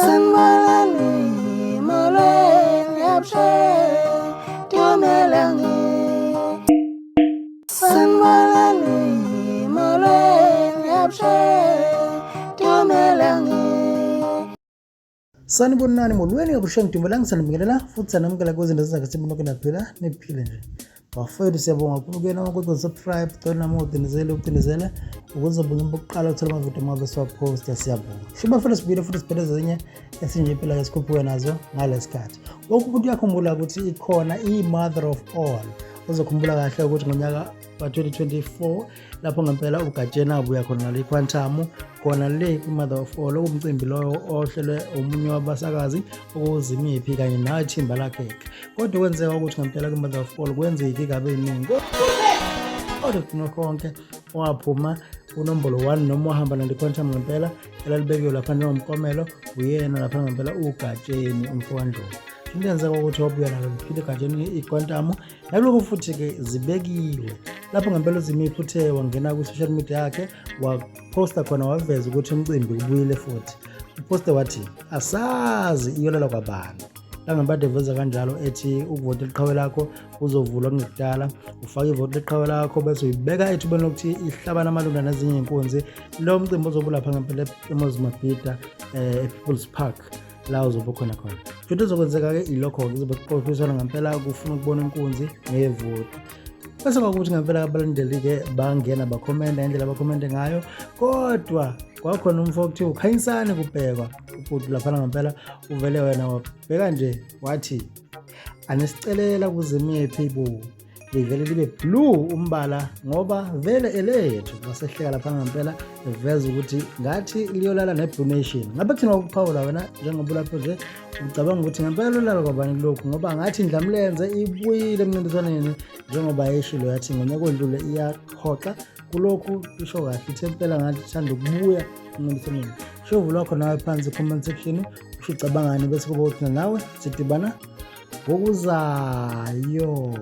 Sanbalani molweni yapshe tumelangi Sanbalani molweni yapshe tumelangi Sanibonani molweni yabusheng tumelangi sanibingelela futhi sanamukela kwezinto ezakasibonke naphila niphile nje bafethu siyabonga kakhulu kuyena ukuthi subscribe dona modinizele ukutinizela ukuze bunye bokuqala uthola amavidiyo amabe siwaposta siyabonga shiba futhi sibile futhi sibhele zenye esinje phela esikhuphuka nazo ngalesikhathi lokhu umuntu uyakhumbula ukuthi ikhona i-mother of all uzokhumbula kahle ukuthi ngonyaka ka-2024 lapho ngempela uGajena abuya khona ngale quantum khona le mother of all umcimbi loyo ohlelwe omunye wabasakazi okuzimiphi kanye nathimba lakhe kodwa kwenzeka ukuthi ngempela ku-mother of all kwenzeke igabe eningi kodwa kuno konke waphuma unombolo 1 noma uhamba nale quantum ngempela elalibekiwe lapha nomkomelo uyena lapha ngempela uGajeni umfowandlovu into yenzeka ukuthi wabuya nalo liphile eGajeni iquantum nalokho futhi ke zibekiwe lapho ngempela uzimiphi uthe wangena ku-social media yakhe waposta khona waveza ukuthi umcimbi ubuyile futhi uposte wathi asazi iyolela kwabantu la ngempela eveza kanjalo ethi ukuvota iqhawe lakho uzovulwa kungekudala ufake ivoti iqhawe lakho bese uyibeka ethubeni lokuthi ihlabana amalunga nezinye inkunzi lo mcimbi uzobula lapha ngempela eMozambique ePeople's Park la uzobe khona futhi uzokwenzeka-ke ilokho-ke kuzobe kuqophiswana ngempela kufuna ukubona inkunzi ngevoti bese kwakuthi ngempela abalandeli-ke bangena bakhomenda indlela abakhomende ngayo kodwa kwakhona umfo okuthiwa ukhanyisane kubhekwa ubhuti laphana ngempela uvele wena wabheka nje wathi anisicelela kuzimiphi bo livele libe blue umbala ngoba vele elethu wasehleka lapha ngempela eveza ukuthi ngathi liyolala ne-donation ngabe kuthina ukuphawula wena njengoba lapho nje ucabanga ukuthi ngempela lolala kwabani lokhu ngoba ngathi indlamlenze ibuyile emncintiswaneni njengoba yeshilo yathi ngonyaka odlule iyakhoxa kulokhu isho kahle ithempela ngathi ithanda ukubuya emncintiswaneni shovu lwakho nawe phansi comment section usho ucabangani bese kuba uthina nawe sidibana ngokuzayo